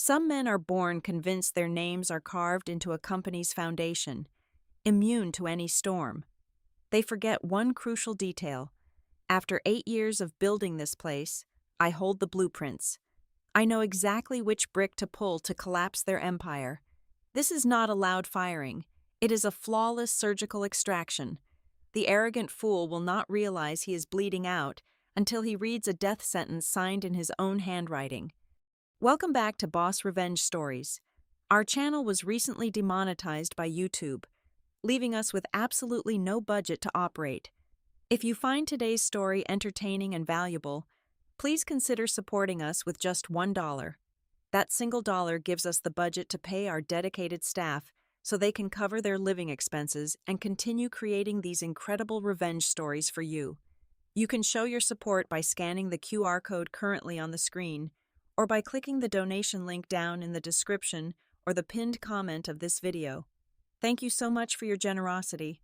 Some men are born convinced their names are carved into a company's foundation, immune to any storm. They forget one crucial detail. After 8 years of building this place, I hold the blueprints. I know exactly which brick to pull to collapse their empire. This is not a loud firing. It is a flawless surgical extraction. The arrogant fool will not realize he is bleeding out until he reads a death sentence signed in his own handwriting. Welcome back to Boss Revenge Stories. Our channel was recently demonetized by YouTube, leaving us with absolutely no budget to operate. If you find today's story entertaining and valuable, please consider supporting us with just $1. That single dollar gives us the budget to pay our dedicated staff so they can cover their living expenses and continue creating these incredible revenge stories for you. You can show your support by scanning the QR code currently on the screen, or by clicking the donation link down in the description or the pinned comment of this video. Thank you so much for your generosity.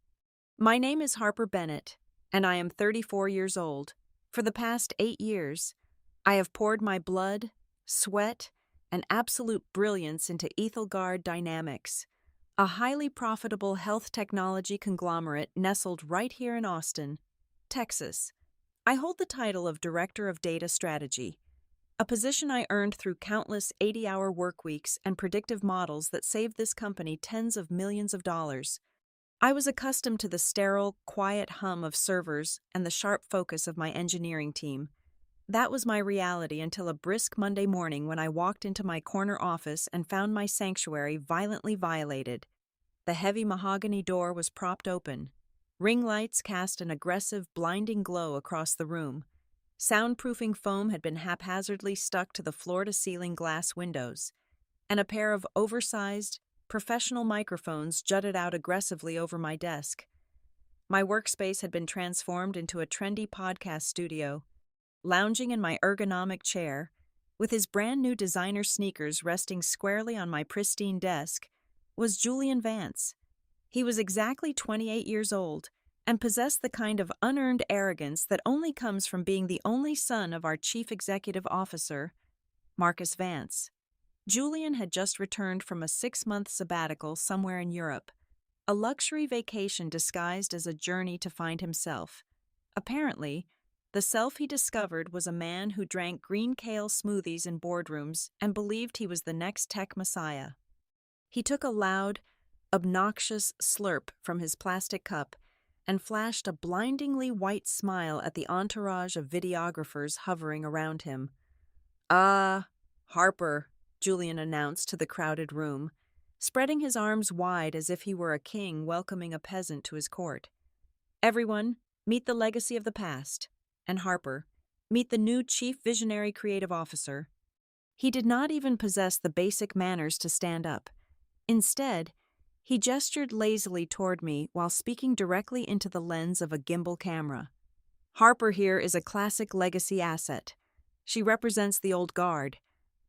My name is Harper Bennett, and I am 34 years old. For the past 8 years, I have poured my blood, sweat, and absolute brilliance into Ethelgard Dynamics, a highly profitable health technology conglomerate nestled right here in Austin, Texas. I hold the title of Director of Data Strategy, a position I earned through countless 80-hour work weeks and predictive models that saved this company tens of millions of dollars. I was accustomed to the sterile, quiet hum of servers and the sharp focus of my engineering team. That was my reality until a brisk Monday morning when I walked into my corner office and found my sanctuary violently violated. The heavy mahogany door was propped open. Ring lights cast an aggressive, blinding glow across the room. Soundproofing foam had been haphazardly stuck to the floor-to-ceiling glass windows, and a pair of oversized, professional microphones jutted out aggressively over my desk. My workspace had been transformed into a trendy podcast studio. Lounging in my ergonomic chair, with his brand-new designer sneakers resting squarely on my pristine desk, was Julian Vance. He was exactly 28 years old, and possessed the kind of unearned arrogance that only comes from being the only son of our chief executive officer, Marcus Vance. Julian had just returned from a 6-month sabbatical somewhere in Europe, a luxury vacation disguised as a journey to find himself. Apparently, the self he discovered was a man who drank green kale smoothies in boardrooms and believed he was the next tech messiah. He took a loud, obnoxious slurp from his plastic cup and flashed a blindingly white smile at the entourage of videographers hovering around him. Harper," Julian announced to the crowded room, spreading his arms wide as if he were a king welcoming a peasant to his court. "Everyone, meet the legacy of the past. And Harper, meet the new Chief Visionary Creative Officer." He did not even possess the basic manners to stand up. Instead, he gestured lazily toward me while speaking directly into the lens of a gimbal camera. "Harper here is a classic legacy asset. She represents the old guard,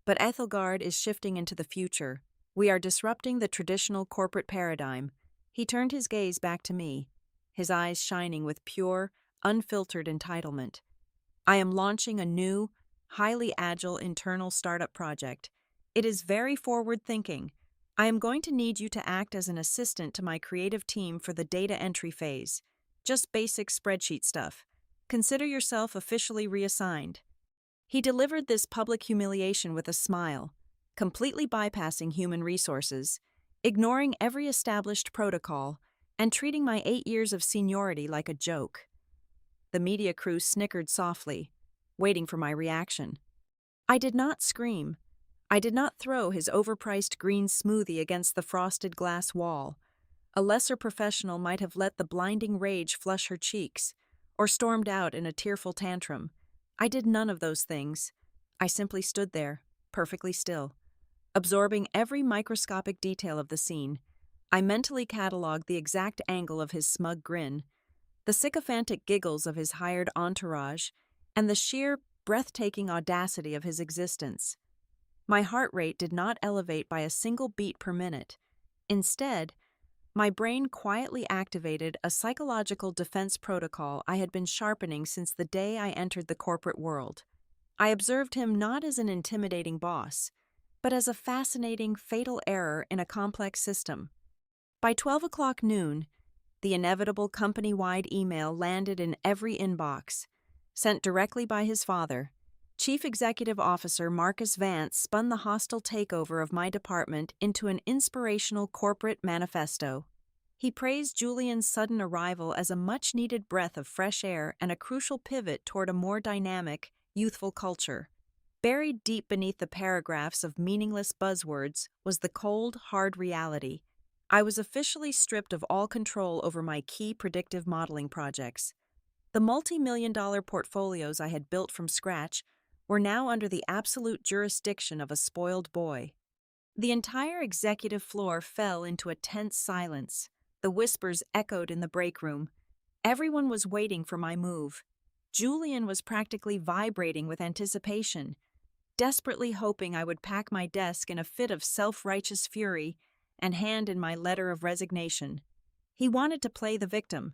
but Ethelgard is shifting into the future. We are disrupting the traditional corporate paradigm." He turned his gaze back to me, his eyes shining with pure, unfiltered entitlement. "I am launching a new, highly agile internal startup project. It is very forward-thinking. I am going to need you to act as an assistant to my creative team for the data entry phase. Just basic spreadsheet stuff. Consider yourself officially reassigned." He delivered this public humiliation with a smile, completely bypassing human resources, ignoring every established protocol, and treating my 8 years of seniority like a joke. The media crew snickered softly, waiting for my reaction. I did not scream. I did not throw his overpriced green smoothie against the frosted glass wall. A lesser professional might have let the blinding rage flush her cheeks, or stormed out in a tearful tantrum. I did none of those things. I simply stood there, perfectly still, absorbing every microscopic detail of the scene. I mentally cataloged the exact angle of his smug grin, the sycophantic giggles of his hired entourage, and the sheer, breathtaking audacity of his existence. My heart rate did not elevate by a single beat per minute. Instead, my brain quietly activated a psychological defense protocol I had been sharpening since the day I entered the corporate world. I observed him not as an intimidating boss, but as a fascinating, fatal error in a complex system. By 12 o'clock noon, the inevitable company-wide email landed in every inbox. Sent directly by his father, Chief Executive Officer Marcus Vance spun the hostile takeover of my department into an inspirational corporate manifesto. He praised Julian's sudden arrival as a much-needed breath of fresh air and a crucial pivot toward a more dynamic, youthful culture. Buried deep beneath the paragraphs of meaningless buzzwords was the cold, hard reality. I was officially stripped of all control over my key predictive modeling projects. The multi-million-dollar portfolios I had built from scratch were now under the absolute jurisdiction of a spoiled boy. The entire executive floor fell into a tense silence. The whispers echoed in the break room. Everyone was waiting for my move. Julian was practically vibrating with anticipation, desperately hoping I would pack my desk in a fit of self-righteous fury and hand in my letter of resignation. He wanted to play the victim,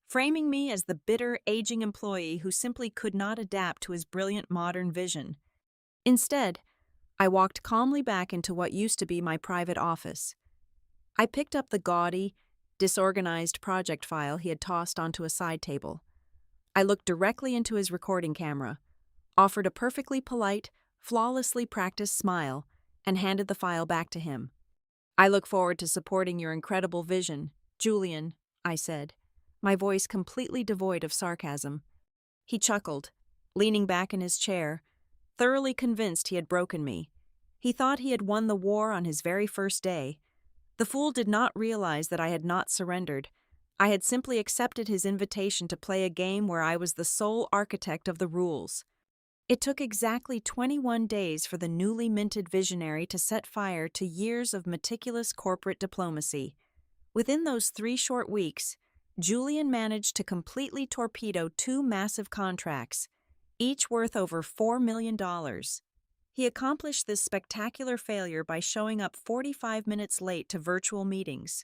framing me as the bitter, aging employee who simply could not adapt to his brilliant modern vision. Instead, I walked calmly back into what used to be my private office. I picked up the gaudy, disorganized project file he had tossed onto a side table. I looked directly into his recording camera, offered a perfectly polite, flawlessly practiced smile, and handed the file back to him. "I look forward to supporting your incredible vision, Julian," I said, my voice completely devoid of sarcasm. He chuckled, leaning back in his chair, thoroughly convinced he had broken me. He thought he had won the war on his very first day. The fool did not realize that I had not surrendered. I had simply accepted his invitation to play a game where I was the sole architect of the rules. It took exactly 21 days for the newly minted visionary to set fire to years of meticulous corporate diplomacy. Within those 3 short weeks, Julian managed to completely torpedo 2 massive contracts, each worth over $4 million. He accomplished this spectacular failure by showing up 45 minutes late to virtual meetings,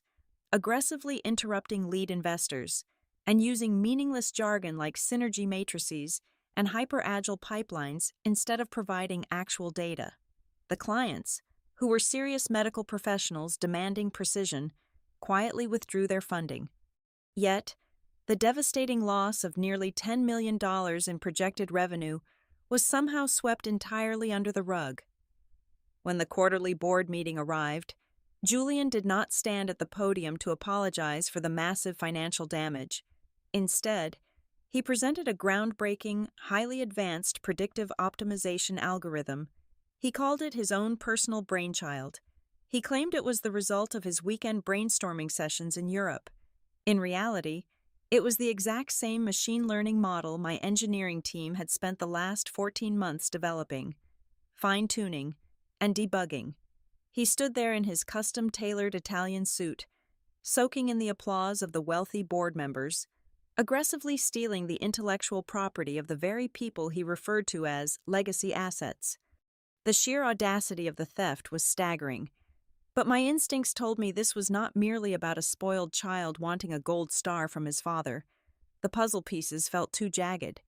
aggressively interrupting lead investors, and using meaningless jargon like synergy matrices and hyper-agile pipelines instead of providing actual data. The clients, who were serious medical professionals demanding precision, quietly withdrew their funding. Yet, the devastating loss of nearly $10 million in projected revenue was somehow swept entirely under the rug. When the quarterly board meeting arrived, Julian did not stand at the podium to apologize for the massive financial damage. Instead, he presented a groundbreaking, highly advanced predictive optimization algorithm. He called it his own personal brainchild. He claimed it was the result of his weekend brainstorming sessions in Europe. In reality, it was the exact same machine learning model my engineering team had spent the last 14 months developing, fine-tuning, and debugging. He stood there in his custom-tailored Italian suit, soaking in the applause of the wealthy board members, aggressively stealing the intellectual property of the very people he referred to as legacy assets. The sheer audacity of the theft was staggering, but my instincts told me this was not merely about a spoiled child wanting a gold star from his father. The puzzle pieces felt too jagged.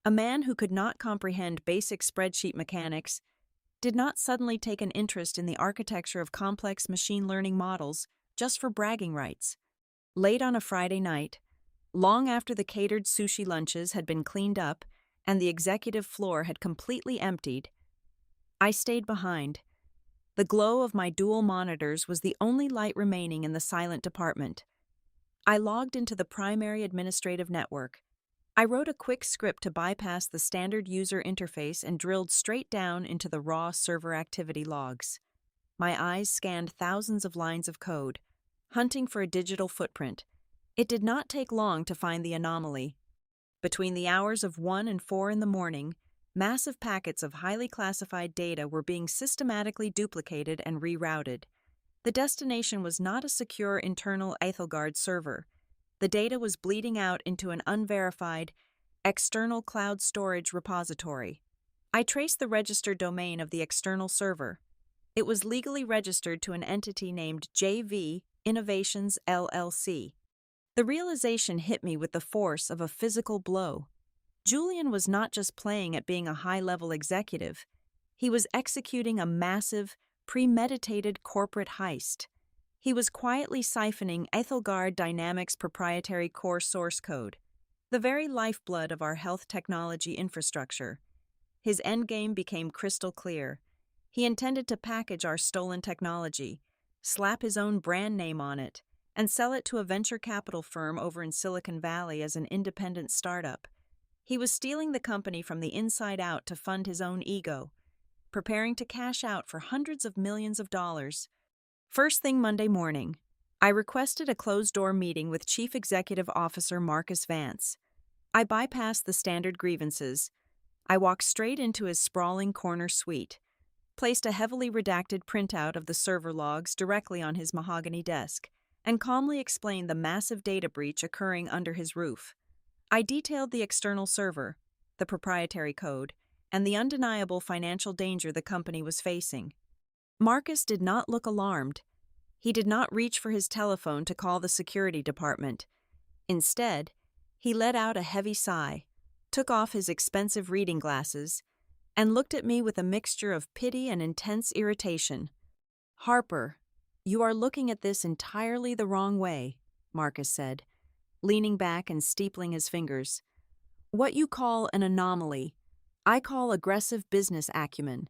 A man who could not comprehend basic spreadsheet mechanics did not suddenly take an interest in the architecture of complex machine learning models just for bragging rights. Late on a Friday night, long after the catered sushi lunches had been cleaned up and the executive floor had completely emptied, I stayed behind. The glow of my dual monitors was the only light remaining in the silent department. I logged into the primary administrative network. I wrote a quick script to bypass the standard user interface and drilled straight down into the raw server activity logs. My eyes scanned thousands of lines of code, hunting for a digital footprint. It did not take long to find the anomaly. Between the hours of 1 and 4 in the morning, massive packets of highly classified data were being systematically duplicated and rerouted. The destination was not a secure internal Ethelgard server. The data was bleeding out into an unverified, external cloud storage repository. I traced the registered domain of the external server. It was legally registered to an entity named JV Innovations LLC. The realization hit me with the force of a physical blow. Julian was not just playing at being a high-level executive. He was executing a massive, premeditated corporate heist. He was quietly siphoning Ethelgard Dynamics' proprietary core source code, the very lifeblood of our health technology infrastructure. His endgame became crystal clear. He intended to package our stolen technology, slap his own brand name on it, and sell it to a venture capital firm over in Silicon Valley as an independent startup. He was stealing the company from the inside out to fund his own ego, preparing to cash out for hundreds of millions of dollars. First thing Monday morning, I requested a closed-door meeting with Chief Executive Officer Marcus Vance. I bypassed the standard grievances. I walked straight into his sprawling corner suite, placed a heavily redacted printout of the server logs directly on his mahogany desk, and calmly explained the massive data breach occurring under his roof. I detailed the external server, the proprietary code, and the undeniable financial danger the company was facing. Marcus did not look alarmed. He did not reach for his telephone to call the security department. Instead, he let out a heavy sigh, took off his expensive reading glasses, and looked at me with a mixture of pity and intense irritation. "Harper, you are looking at this entirely the wrong way," Marcus said, leaning back and steepling his fingers. "What you call an anomaly, I call aggressive business acumen.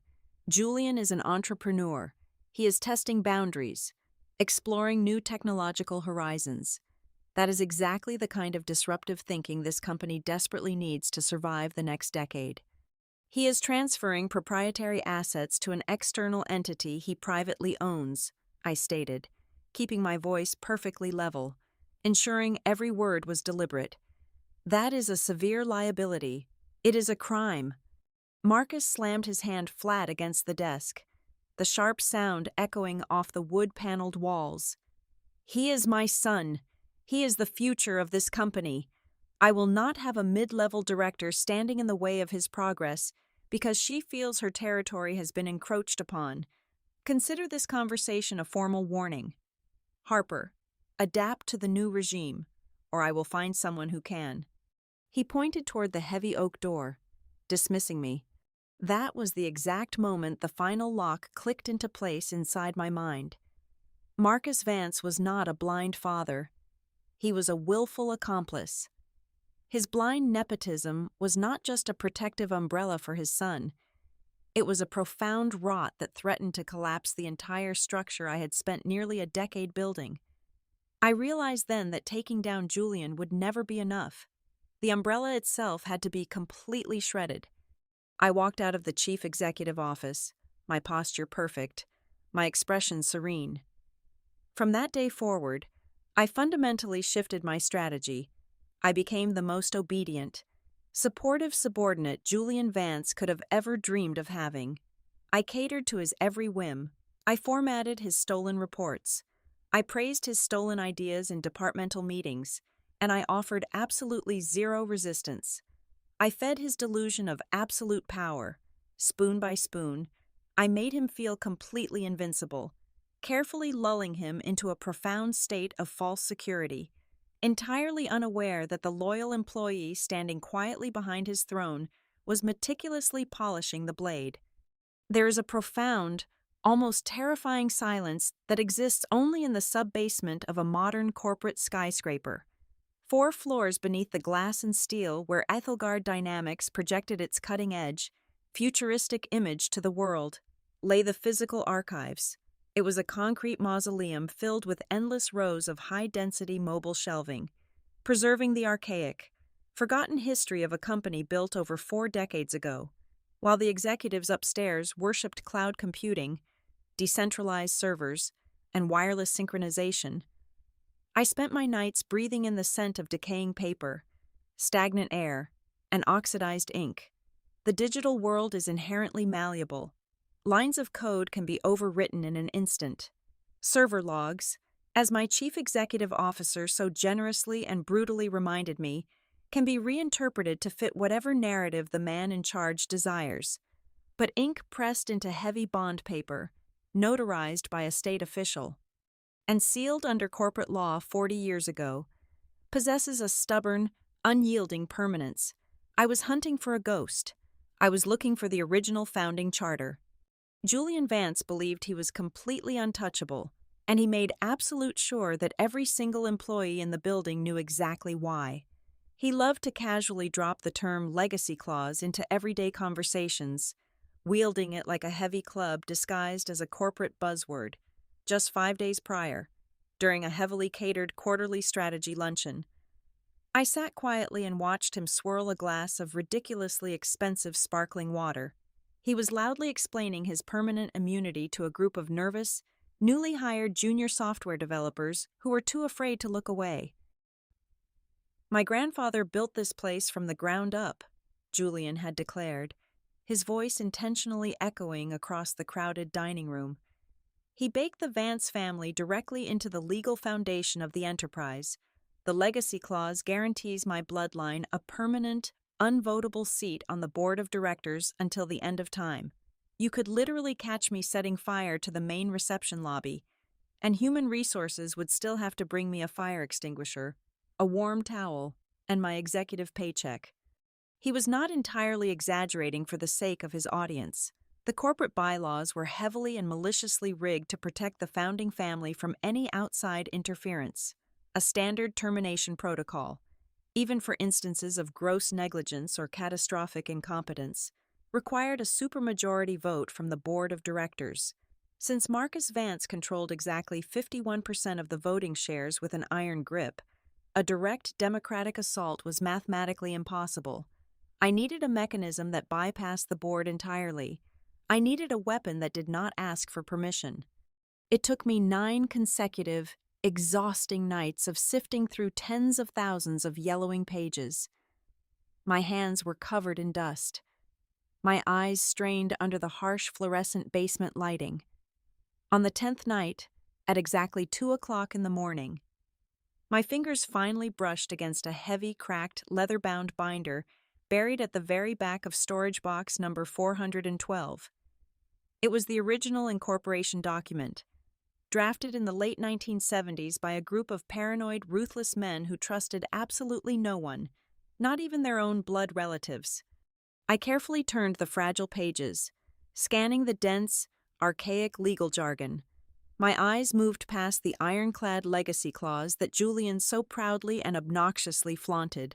Julian is an entrepreneur. He is testing boundaries, exploring new technological horizons. That is exactly the kind of disruptive thinking this company desperately needs to survive the next decade. He is transferring proprietary assets to an external entity he privately owns," I stated, keeping my voice perfectly level, ensuring every word was deliberate. "That is a severe liability. It is a crime." Marcus slammed his hand flat against the desk, the sharp sound echoing off the wood-paneled walls. "He is my son. He is the future of this company. I will not have a mid-level director standing in the way of his progress because she feels her territory has been encroached upon. Consider this conversation a formal warning. Harper, adapt to the new regime, or I will find someone who can." He pointed toward the heavy oak door, dismissing me. That was the exact moment the final lock clicked into place inside my mind. Marcus Vance was not a blind father. He was a willful accomplice. His blind nepotism was not just a protective umbrella for his son. It was a profound rot that threatened to collapse the entire structure I had spent nearly a decade building. I realized then that taking down Julian would never be enough. The umbrella itself had to be completely shredded. I walked out of the chief executive office, my posture perfect, my expression serene. From that day forward, I fundamentally shifted my strategy. I became the most obedient, supportive subordinate Julian Vance could have ever dreamed of having. I catered to his every whim. I formatted his stolen reports. I praised his stolen ideas in departmental meetings, and I offered absolutely zero resistance. I fed his delusion of absolute power. Spoon by spoon, I made him feel completely invincible, carefully lulling him into a profound state of false security, entirely unaware that the loyal employee standing quietly behind his throne was meticulously polishing the blade. There is a profound, almost terrifying silence that exists only in the sub-basement of a modern corporate skyscraper. 4 floors beneath the glass and steel where Ethelgard Dynamics projected its cutting-edge, futuristic image to the world, lay the physical archives. It was a concrete mausoleum filled with endless rows of high-density mobile shelving, preserving the archaic, forgotten history of a company built over 4 decades ago, while the executives upstairs worshipped cloud computing, decentralized servers, and wireless synchronization. I spent my nights breathing in the scent of decaying paper, stagnant air, and oxidized ink. The digital world is inherently malleable. Lines of code can be overwritten in an instant. Server logs, as my chief executive officer so generously and brutally reminded me, can be reinterpreted to fit whatever narrative the man in charge desires. But ink pressed into heavy bond paper, notarized by a state official, and sealed under corporate law 40 years ago, possesses a stubborn, unyielding permanence. I was hunting for a ghost. I was looking for the original founding charter. Julian Vance believed he was completely untouchable, and he made absolute sure that every single employee in the building knew exactly why. He loved to casually drop the term legacy clause into everyday conversations, wielding it like a heavy club disguised as a corporate buzzword. Just 5 days prior, during a heavily catered quarterly strategy luncheon, I sat quietly and watched him swirl a glass of ridiculously expensive sparkling water. He was loudly explaining his permanent immunity to a group of nervous, newly hired junior software developers who were too afraid to look away. "My grandfather built this place from the ground up," Julian had declared, his voice intentionally echoing across the crowded dining room. He baked the Vance family directly into the legal foundation of the enterprise. The legacy clause guarantees my bloodline a permanent, unvotable seat on the board of directors until the end of time. You could literally catch me setting fire to the main reception lobby, and human resources would still have to bring me a fire extinguisher, a warm towel, and my executive paycheck. He was not entirely exaggerating for the sake of his audience. The corporate bylaws were heavily and maliciously rigged to protect the founding family from any outside interference. A standard termination protocol, even for instances of gross negligence or catastrophic incompetence, required a supermajority vote from the board of directors. Since Marcus Vance controlled exactly 51% of the voting shares with an iron grip, a direct democratic assault was mathematically impossible. I needed a mechanism that bypassed the board entirely. I needed a weapon that did not ask for permission. It took me 9 consecutive, exhausting nights of sifting through tens of thousands of yellowing pages. My hands were covered in dust. My eyes strained under the harsh fluorescent basement lighting. On the 10th night, at exactly 2 o'clock in the morning, my fingers finally brushed against a heavy, cracked, leather-bound binder buried at the very back of storage box number 412. It was the original incorporation document, drafted in the late 1970s by a group of paranoid, ruthless men who trusted absolutely no one, not even their own blood relatives. I carefully turned the fragile pages, scanning the dense, archaic legal jargon. My eyes moved past the ironclad legacy clause that Julian so proudly and obnoxiously flaunted.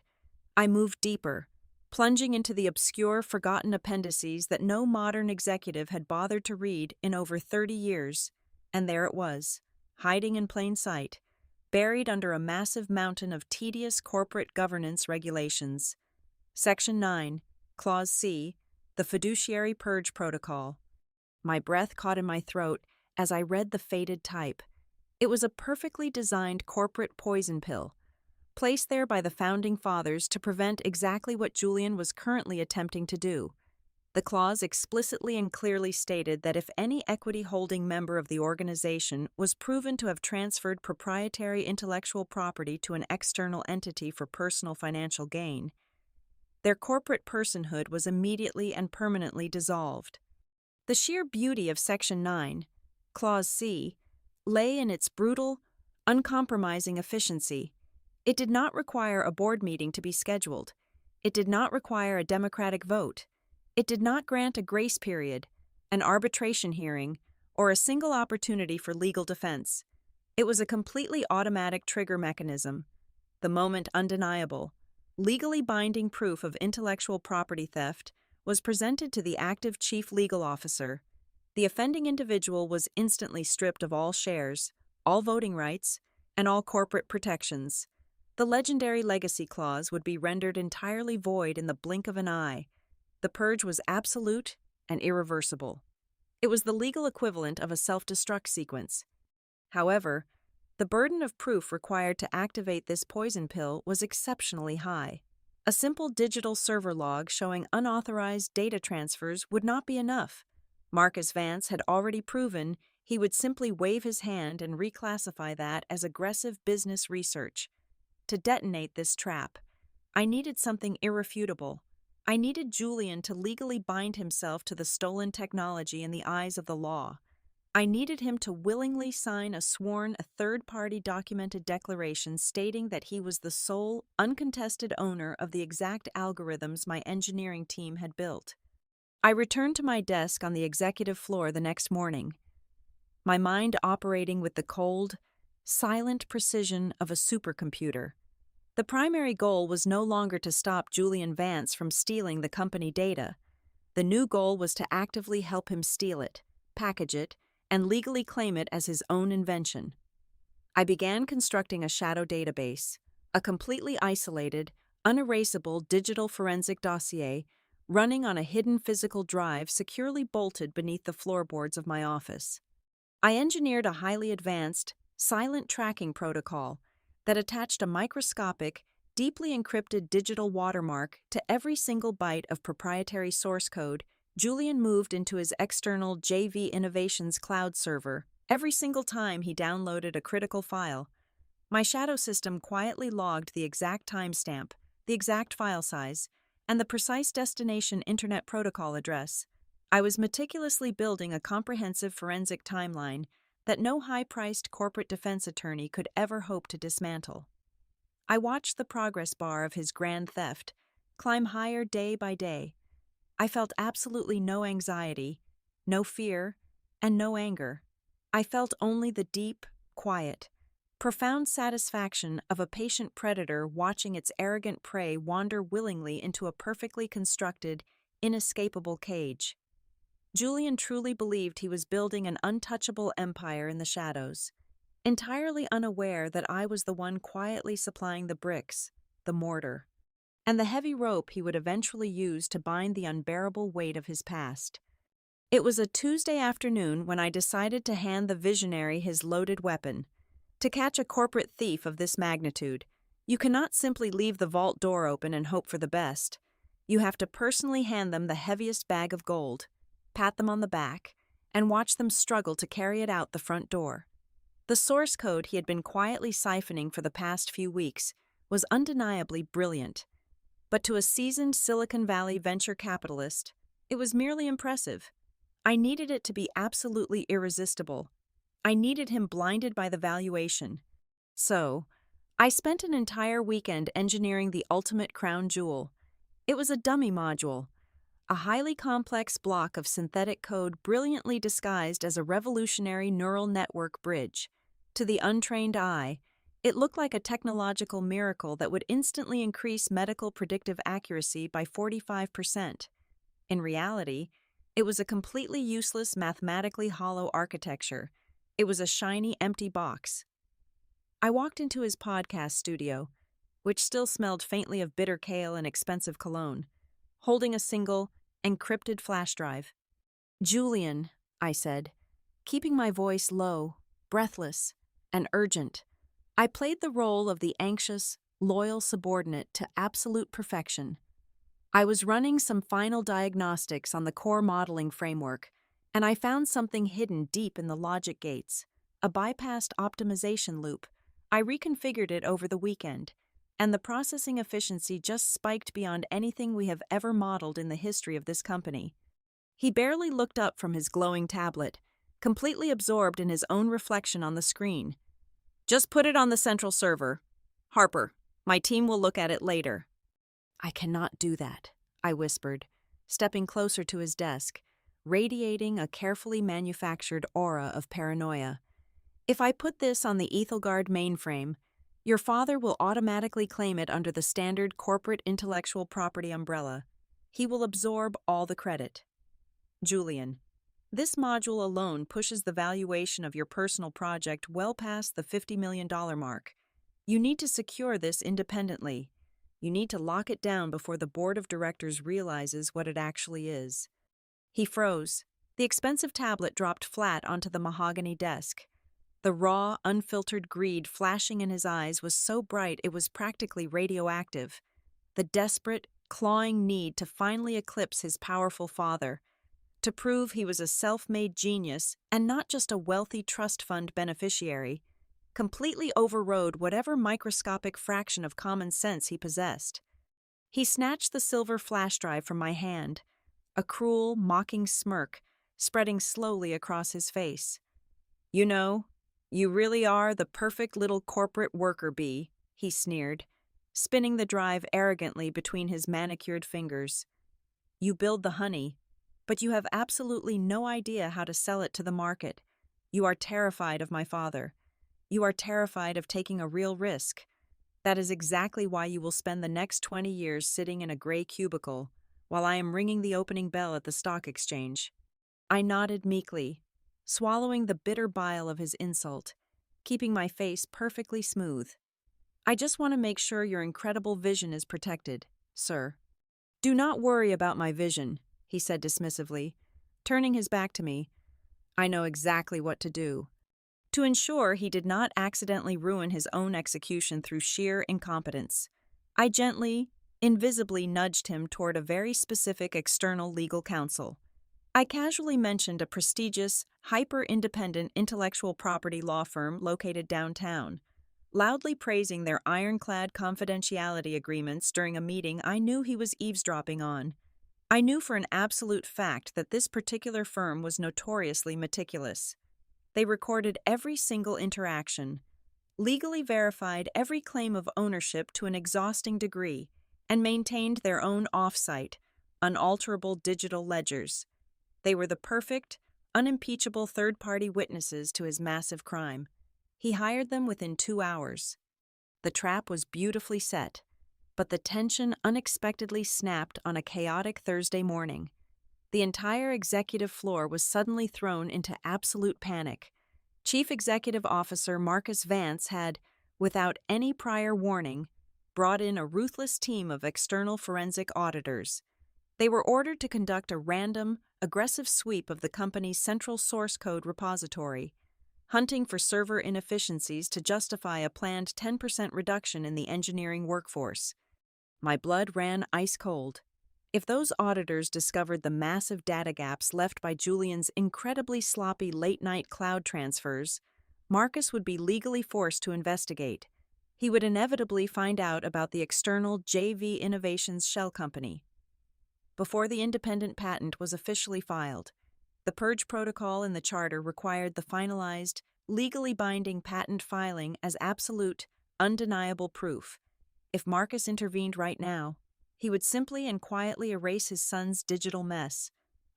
I moved deeper, plunging into the obscure, forgotten appendices that no modern executive had bothered to read in over 30 years. And there it was, hiding in plain sight, buried under a massive mountain of tedious corporate governance regulations. Section 9, Clause C, the Fiduciary Purge Protocol. My breath caught in my throat as I read the faded type. It was a perfectly designed corporate poison pill, placed there by the Founding Fathers to prevent exactly what Julian was currently attempting to do. The clause explicitly and clearly stated that if any equity-holding member of the organization was proven to have transferred proprietary intellectual property to an external entity for personal financial gain, their corporate personhood was immediately and permanently dissolved. The sheer beauty of Section 9, Clause C, lay in its brutal, uncompromising efficiency. It did not require a board meeting to be scheduled. It did not require a democratic vote. It did not grant a grace period, an arbitration hearing, or a single opportunity for legal defense. It was a completely automatic trigger mechanism. The moment undeniable, legally binding proof of intellectual property theft was presented to the active chief legal officer. The offending individual was instantly stripped of all shares, all voting rights, and all corporate protections. The legendary legacy clause would be rendered entirely void in the blink of an eye. The purge was absolute and irreversible. It was the legal equivalent of a self-destruct sequence. However, the burden of proof required to activate this poison pill was exceptionally high. A simple digital server log showing unauthorized data transfers would not be enough. Marcus Vance had already proven he would simply wave his hand and reclassify that as aggressive business research. To detonate this trap, I needed something irrefutable. I needed Julian to legally bind himself to the stolen technology in the eyes of the law. I needed him to willingly sign a third-party documented declaration stating that he was the sole, uncontested owner of the exact algorithms my engineering team had built. I returned to my desk on the executive floor the next morning, my mind operating with the cold, silent precision of a supercomputer. The primary goal was no longer to stop Julian Vance from stealing the company data. The new goal was to actively help him steal it, package it, and legally claim it as his own invention. I began constructing a shadow database, a completely isolated, unerasable digital forensic dossier running on a hidden physical drive securely bolted beneath the floorboards of my office. I engineered a highly advanced, silent tracking protocol that attached a microscopic, deeply encrypted digital watermark to every single byte of proprietary source code Julian moved into his external JV Innovations cloud server every single time he downloaded a critical file. My shadow system quietly logged the exact timestamp, the exact file size, and the precise destination Internet Protocol address. I was meticulously building a comprehensive forensic timeline that no high-priced corporate defense attorney could ever hope to dismantle. I watched the progress bar of his grand theft climb higher day by day. I felt absolutely no anxiety, no fear, and no anger. I felt only the deep, quiet, profound satisfaction of a patient predator watching its arrogant prey wander willingly into a perfectly constructed, inescapable cage. Julian truly believed he was building an untouchable empire in the shadows, entirely unaware that I was the one quietly supplying the bricks, the mortar, and the heavy rope he would eventually use to bind the unbearable weight of his past. It was a Tuesday afternoon when I decided to hand the visionary his loaded weapon. To catch a corporate thief of this magnitude, you cannot simply leave the vault door open and hope for the best. You have to personally hand them the heaviest bag of gold, pat them on the back, and watch them struggle to carry it out the front door. The source code he had been quietly siphoning for the past few weeks was undeniably brilliant. But to a seasoned Silicon Valley venture capitalist, it was merely impressive. I needed it to be absolutely irresistible. I needed him blinded by the valuation. So, I spent an entire weekend engineering the ultimate crown jewel. It was a dummy module, a highly complex block of synthetic code brilliantly disguised as a revolutionary neural network bridge. To the untrained eye, it looked like a technological miracle that would instantly increase medical predictive accuracy by 45%. In reality, it was a completely useless, mathematically hollow architecture. It was a shiny, empty box. I walked into his podcast studio, which still smelled faintly of bitter kale and expensive cologne, holding a single, encrypted flash drive. "Julian," I said, keeping my voice low, breathless, and urgent. I played the role of the anxious, loyal subordinate to absolute perfection. I was running some final diagnostics on the core modeling framework, and I found something hidden deep in the logic gates, a bypassed optimization loop. I reconfigured it over the weekend, and the processing efficiency just spiked beyond anything we have ever modeled in the history of this company. He barely looked up from his glowing tablet, completely absorbed in his own reflection on the screen. "Just put it on the central server. Harper, my team will look at it later." "I cannot do that," I whispered, stepping closer to his desk, radiating a carefully manufactured aura of paranoia. "If I put this on the Ethelgard mainframe, your father will automatically claim it under the standard corporate intellectual property umbrella. He will absorb all the credit." "Julian, this module alone pushes the valuation of your personal project well past the $50 million mark. You need to secure this independently. You need to lock it down before the board of directors realizes what it actually is." He froze. The expensive tablet dropped flat onto the mahogany desk. The raw, unfiltered greed flashing in his eyes was so bright it was practically radioactive. The desperate, clawing need to finally eclipse his powerful father, to prove he was a self-made genius and not just a wealthy trust fund beneficiary, completely overrode whatever microscopic fraction of common sense he possessed. He snatched the silver flash drive from my hand, a cruel, mocking smirk spreading slowly across his face. "You know, you really are the perfect little corporate worker bee," he sneered, spinning the drive arrogantly between his manicured fingers. "You build the honey. but you have absolutely no idea how to sell it to the market. You are terrified of my father. You are terrified of taking a real risk. That is exactly why you will spend the next 20 years sitting in a gray cubicle while I am ringing the opening bell at the stock exchange." I nodded meekly, swallowing the bitter bile of his insult, keeping my face perfectly smooth. "I just want to make sure your incredible vision is protected, sir." "Do not worry about my vision," he said dismissively, turning his back to me. "I know exactly what to do." To ensure he did not accidentally ruin his own execution through sheer incompetence, I gently, invisibly nudged him toward a very specific external legal counsel. I casually mentioned a prestigious, hyper-independent intellectual property law firm located downtown, loudly praising their ironclad confidentiality agreements during a meeting I knew he was eavesdropping on. I knew for an absolute fact that this particular firm was notoriously meticulous. They recorded every single interaction, legally verified every claim of ownership to an exhausting degree, and maintained their own off-site, unalterable digital ledgers. They were the perfect, unimpeachable third-party witnesses to his massive crime. He hired them within 2 hours. The trap was beautifully set, but the tension unexpectedly snapped on a chaotic Thursday morning. The entire executive floor was suddenly thrown into absolute panic. Chief Executive Officer Marcus Vance had, without any prior warning, brought in a ruthless team of external forensic auditors. They were ordered to conduct a random, aggressive sweep of the company's central source code repository, hunting for server inefficiencies to justify a planned 10% reduction in the engineering workforce. My blood ran ice cold. If those auditors discovered the massive data gaps left by Julian's incredibly sloppy late-night cloud transfers, Marcus would be legally forced to investigate. He would inevitably find out about the external JV Innovations shell company. Before the independent patent was officially filed, the purge protocol in the charter required the finalized, legally binding patent filing as absolute, undeniable proof. If Marcus intervened right now, he would simply and quietly erase his son's digital mess,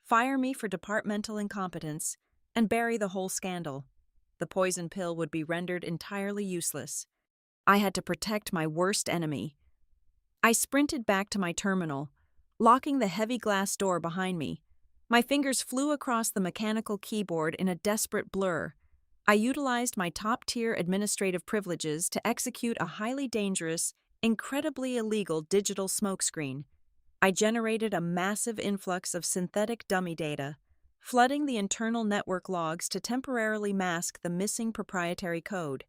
fire me for departmental incompetence, and bury the whole scandal. The poison pill would be rendered entirely useless. I had to protect my worst enemy. I sprinted back to my terminal, locking the heavy glass door behind me. My fingers flew across the mechanical keyboard in a desperate blur. I utilized my top-tier administrative privileges to execute a highly dangerous, incredibly illegal digital smokescreen. I generated a massive influx of synthetic dummy data, flooding the internal network logs to temporarily mask the missing proprietary code.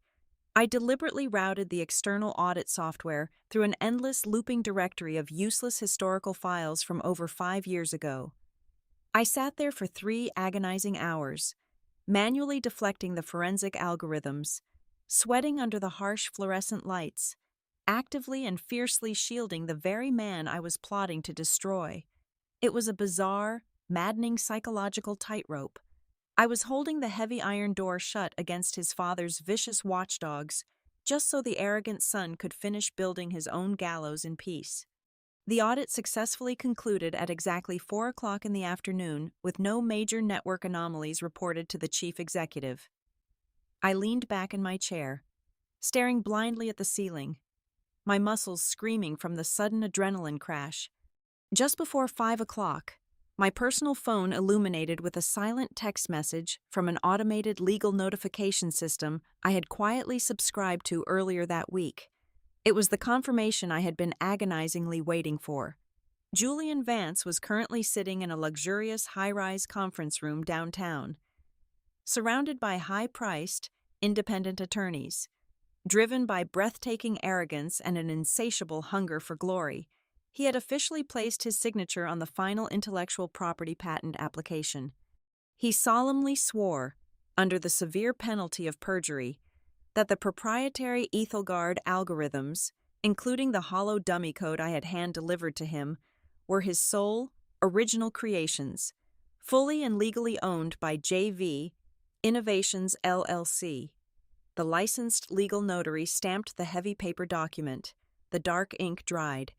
I deliberately routed the external audit software through an endless looping directory of useless historical files from over 5 years ago. I sat there for 3 agonizing hours, manually deflecting the forensic algorithms, sweating under the harsh fluorescent lights, actively and fiercely shielding the very man I was plotting to destroy. It was a bizarre, maddening psychological tightrope. I was holding the heavy iron door shut against his father's vicious watchdogs, just so the arrogant son could finish building his own gallows in peace. The audit successfully concluded at exactly 4 o'clock in the afternoon, with no major network anomalies reported to the chief executive. I leaned back in my chair, staring blindly at the ceiling, my muscles screaming from the sudden adrenaline crash. Just before 5 o'clock, my personal phone illuminated with a silent text message from an automated legal notification system I had quietly subscribed to earlier that week. It was the confirmation I had been agonizingly waiting for. Julian Vance was currently sitting in a luxurious high-rise conference room downtown, surrounded by high-priced, independent attorneys. Driven by breathtaking arrogance and an insatiable hunger for glory, he had officially placed his signature on the final intellectual property patent application. He solemnly swore, under the severe penalty of perjury, that the proprietary Ethelgard algorithms, including the hollow dummy code I had hand-delivered to him, were his sole, original creations, fully and legally owned by JV Innovations LLC. The licensed legal notary stamped the heavy paper document. The dark ink dried.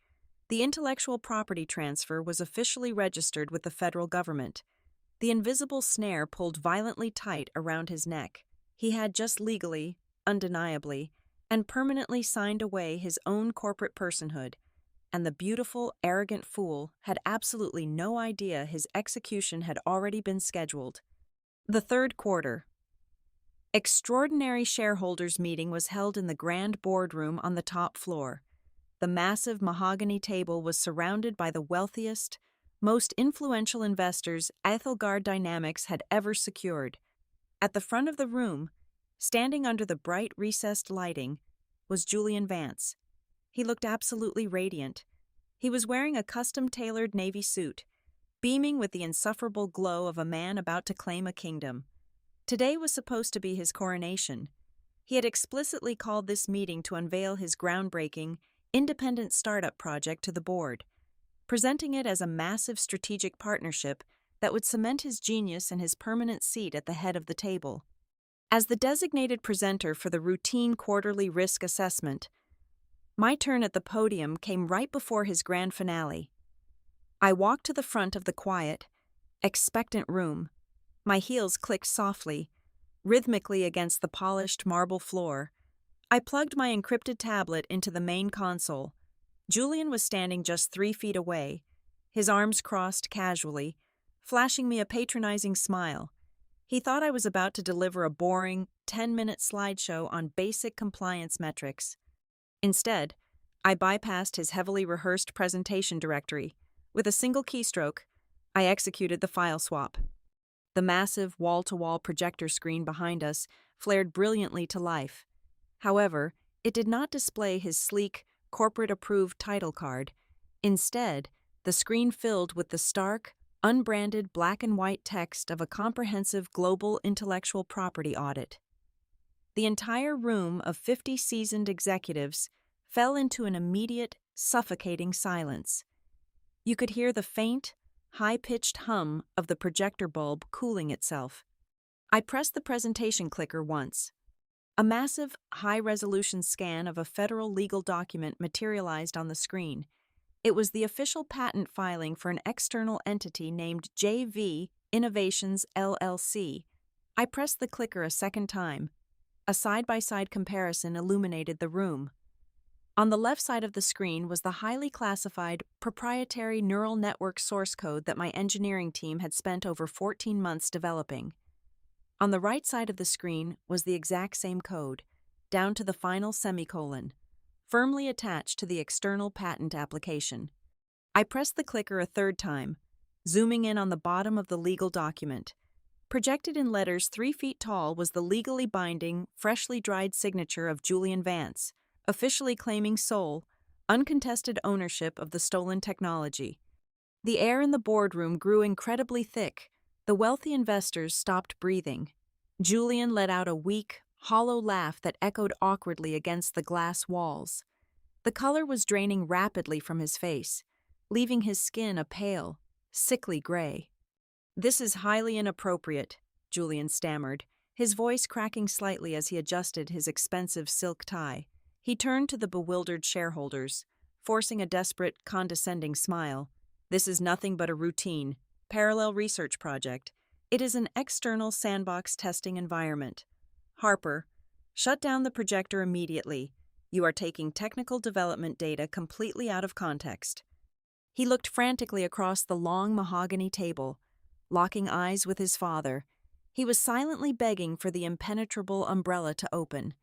The intellectual property transfer was officially registered with the federal government. The invisible snare pulled violently tight around his neck. He had just legally, undeniably, and permanently signed away his own corporate personhood, and the beautiful, arrogant fool had absolutely no idea his execution had already been scheduled. The third quarter. Extraordinary shareholders' meeting was held in the grand boardroom on the top floor. The massive mahogany table was surrounded by the wealthiest, most influential investors Ethelgard Dynamics had ever secured. At the front of the room, standing under the bright recessed lighting, was Julian Vance. He looked absolutely radiant. He was wearing a custom-tailored navy suit, beaming with the insufferable glow of a man about to claim a kingdom. Today was supposed to be his coronation. He had explicitly called this meeting to unveil his groundbreaking, independent startup project to the board, presenting it as a massive strategic partnership that would cement his genius and his permanent seat at the head of the table. As the designated presenter for the routine quarterly risk assessment, my turn at the podium came right before his grand finale. I walked to the front of the quiet, expectant room. My heels clicked softly, rhythmically against the polished marble floor. I plugged my encrypted tablet into the main console. Julian was standing just 3 feet away, his arms crossed casually, flashing me a patronizing smile. He thought I was about to deliver a boring, 10-minute slideshow on basic compliance metrics. Instead, I bypassed his heavily rehearsed presentation directory. With a single keystroke, I executed the file swap. The massive wall-to-wall projector screen behind us flared brilliantly to life. However, it did not display his sleek, corporate-approved title card. Instead, the screen filled with the stark, unbranded black and white text of a comprehensive global intellectual property audit. The entire room of 50 seasoned executives fell into an immediate, suffocating silence. You could hear the faint, high-pitched hum of the projector bulb cooling itself. I pressed the presentation clicker once. A massive, high-resolution scan of a federal legal document materialized on the screen. It was the official patent filing for an external entity named JV Innovations LLC. I pressed the clicker a second time. A side-by-side comparison illuminated the room. On the left side of the screen was the highly classified, proprietary neural network source code that my engineering team had spent over 14 months developing. On the right side of the screen was the exact same code, down to the final semicolon, firmly attached to the external patent application. I pressed the clicker a third time, zooming in on the bottom of the legal document. Projected in letters 3 feet tall was the legally binding, freshly dried signature of Julian Vance, officially claiming sole, uncontested ownership of the stolen technology. The air in the boardroom grew incredibly thick. The wealthy investors stopped breathing. Julian let out a weak, hollow laugh that echoed awkwardly against the glass walls. The color was draining rapidly from his face, leaving his skin a pale, sickly gray. "This is highly inappropriate," Julian stammered, his voice cracking slightly as he adjusted his expensive silk tie. He turned to the bewildered shareholders, forcing a desperate, condescending smile. "This is nothing but a routine, parallel research project. It is an external sandbox testing environment. Harper, shut down the projector immediately. You are taking technical development data completely out of context." He looked frantically across the long mahogany table, locking eyes with his father. He was silently begging for the impenetrable umbrella to open.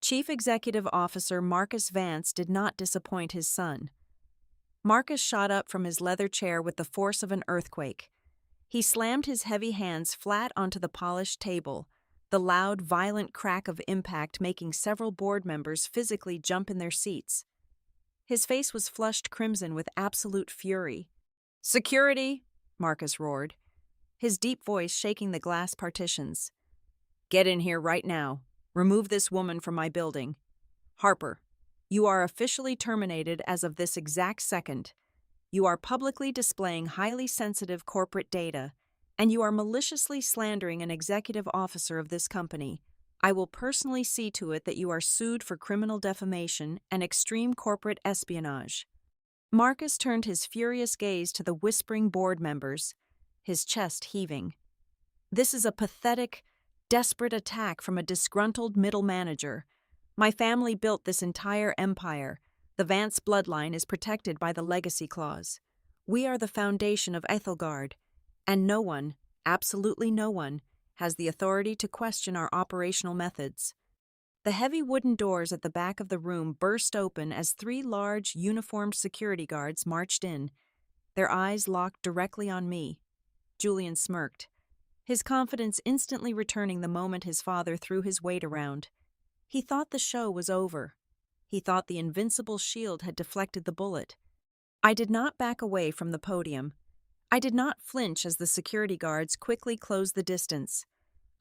Chief Executive Officer Marcus Vance did not disappoint his son. Marcus shot up from his leather chair with the force of an earthquake. He slammed his heavy hands flat onto the polished table, the loud, violent crack of impact making several board members physically jump in their seats. His face was flushed crimson with absolute fury. "Security!" Marcus roared, his deep voice shaking the glass partitions. "Get in here right now. Remove this woman from my building. Harper, you are officially terminated as of this exact second. You are publicly displaying highly sensitive corporate data, and you are maliciously slandering an executive officer of this company. I will personally see to it that you are sued for criminal defamation and extreme corporate espionage." Marcus turned his furious gaze to the whispering board members, his chest heaving. This is a pathetic, desperate attack from a disgruntled middle manager. My family built this entire empire. The Vance bloodline is protected by the legacy clause. We are the foundation of Ethelgard, and no one, absolutely no one, has the authority to question our operational methods. The heavy wooden doors at the back of the room burst open as three large, uniformed security guards marched in, their eyes locked directly on me. Julian smirked, his confidence instantly returning the moment his father threw his weight around. He thought the show was over. He thought the invincible shield had deflected the bullet. I did not back away from the podium. I did not flinch as the security guards quickly closed the distance.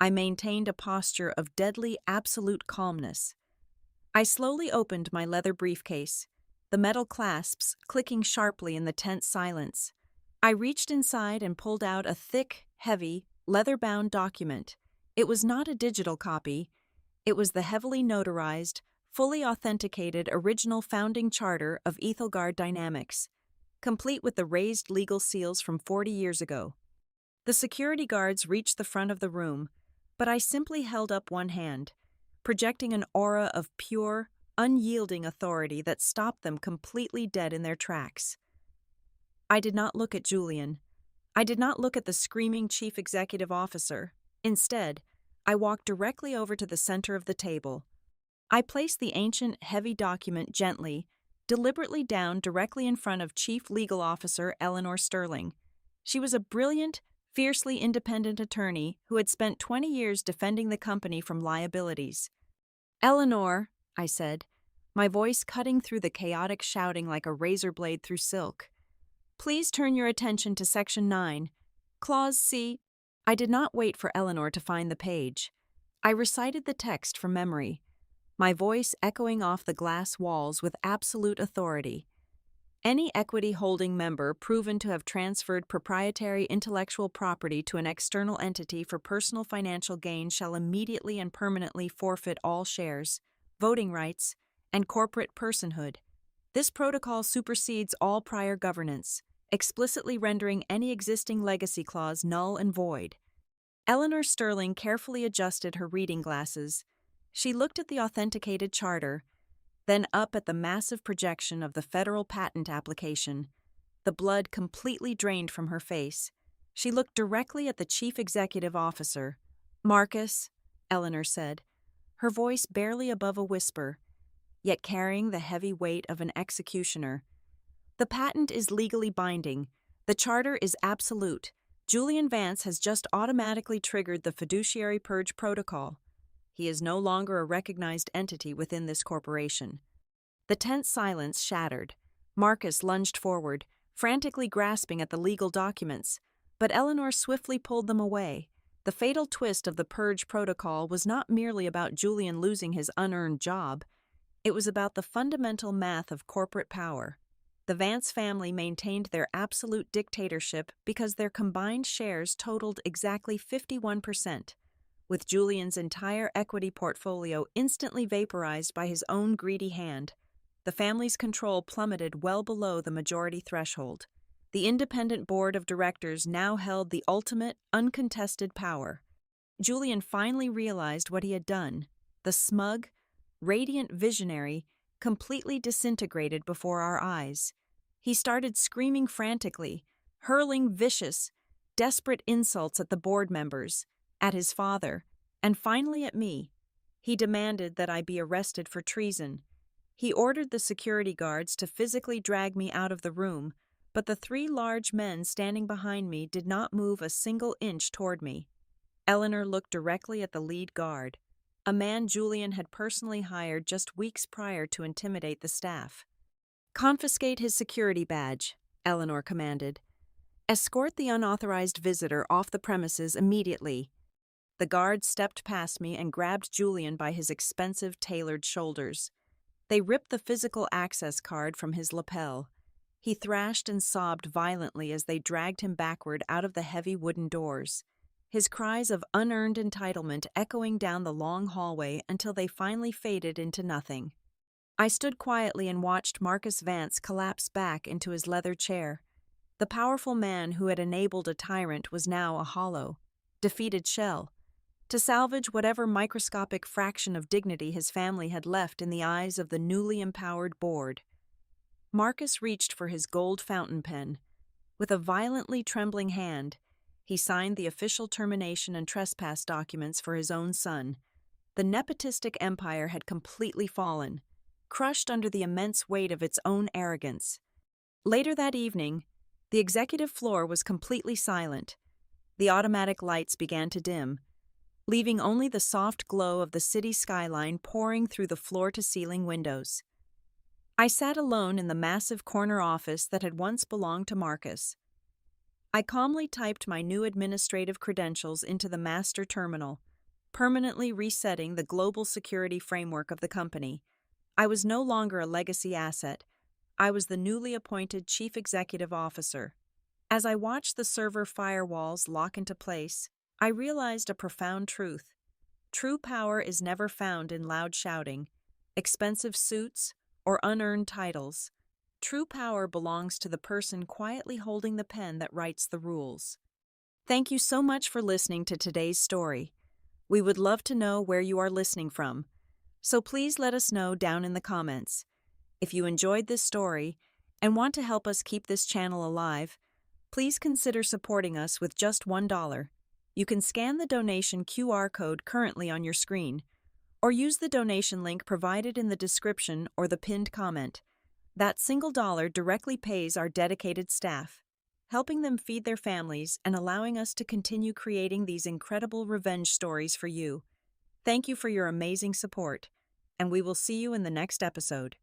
I maintained a posture of deadly, absolute calmness. I slowly opened my leather briefcase, the metal clasps clicking sharply in the tense silence. I reached inside and pulled out a thick, heavy, leather-bound document. It was not a digital copy. It was the heavily notarized, fully authenticated original founding charter of Ethelgard Dynamics, complete with the raised legal seals from 40 years ago. The security guards reached the front of the room, but I simply held up one hand, projecting an aura of pure, unyielding authority that stopped them completely dead in their tracks. I did not look at Julian. I did not look at the screaming chief executive officer. Instead, I walked directly over to the center of the table. I placed the ancient, heavy document gently, deliberately down directly in front of Chief Legal Officer Eleanor Sterling. She was a brilliant, fiercely independent attorney who had spent 20 years defending the company from liabilities. "Eleanor," I said, my voice cutting through the chaotic shouting like a razor blade through silk. "Please turn your attention to Section 9, Clause C." I did not wait for Eleanor to find the page. I recited the text from memory, my voice echoing off the glass walls with absolute authority. Any equity-holding member proven to have transferred proprietary intellectual property to an external entity for personal financial gain shall immediately and permanently forfeit all shares, voting rights, and corporate personhood. This protocol supersedes all prior governance, explicitly rendering any existing legacy clause null and void. Eleanor Sterling carefully adjusted her reading glasses. She looked at the authenticated charter, then up at the massive projection of the federal patent application. The blood completely drained from her face. She looked directly at the chief executive officer. "Marcus," Eleanor said, her voice barely above a whisper, yet carrying the heavy weight of an executioner. "The patent is legally binding. The charter is absolute. Julian Vance has just automatically triggered the fiduciary purge protocol. He is no longer a recognized entity within this corporation." The tense silence shattered. Marcus lunged forward, frantically grasping at the legal documents, but Eleanor swiftly pulled them away. The fatal twist of the purge protocol was not merely about Julian losing his unearned job. It was about the fundamental math of corporate power. The Vance family maintained their absolute dictatorship because their combined shares totaled exactly 51%. With Julian's entire equity portfolio instantly vaporized by his own greedy hand, the family's control plummeted well below the majority threshold. The independent board of directors now held the ultimate, uncontested power. Julian finally realized what he had done. The smug, radiant visionary completely disintegrated before our eyes. He started screaming frantically, hurling vicious, desperate insults at the board members, at his father, and finally at me. He demanded that I be arrested for treason. He ordered the security guards to physically drag me out of the room, but the three large men standing behind me did not move a single inch toward me. Eleanor looked directly at the lead guard, a man Julian had personally hired just weeks prior to intimidate the staff. "Confiscate his security badge," Eleanor commanded. "Escort the unauthorized visitor off the premises immediately." The guard stepped past me and grabbed Julian by his expensive, tailored shoulders. They ripped the physical access card from his lapel. He thrashed and sobbed violently as they dragged him backward out of the heavy wooden doors, his cries of unearned entitlement echoing down the long hallway until they finally faded into nothing. I stood quietly and watched Marcus Vance collapse back into his leather chair. The powerful man who had enabled a tyrant was now a hollow, defeated shell, to salvage whatever microscopic fraction of dignity his family had left in the eyes of the newly empowered board. Marcus reached for his gold fountain pen. With a violently trembling hand, he signed the official termination and trespass documents for his own son. The nepotistic empire had completely fallen, crushed under the immense weight of its own arrogance. Later that evening, the executive floor was completely silent. The automatic lights began to dim, leaving only the soft glow of the city skyline pouring through the floor-to-ceiling windows. I sat alone in the massive corner office that had once belonged to Marcus. I calmly typed my new administrative credentials into the master terminal, permanently resetting the global security framework of the company. I was no longer a legacy asset. I was the newly appointed chief executive officer. As I watched the server firewalls lock into place, I realized a profound truth. True power is never found in loud shouting, expensive suits, or unearned titles. True power belongs to the person quietly holding the pen that writes the rules. Thank you so much for listening to today's story. We would love to know where you are listening from, so please let us know down in the comments. If you enjoyed this story and want to help us keep this channel alive, please consider supporting us with just $1. You can scan the donation QR code currently on your screen, or use the donation link provided in the description or the pinned comment. That single dollar directly pays our dedicated staff, helping them feed their families and allowing us to continue creating these incredible revenge stories for you. Thank you for your amazing support, and we will see you in the next episode.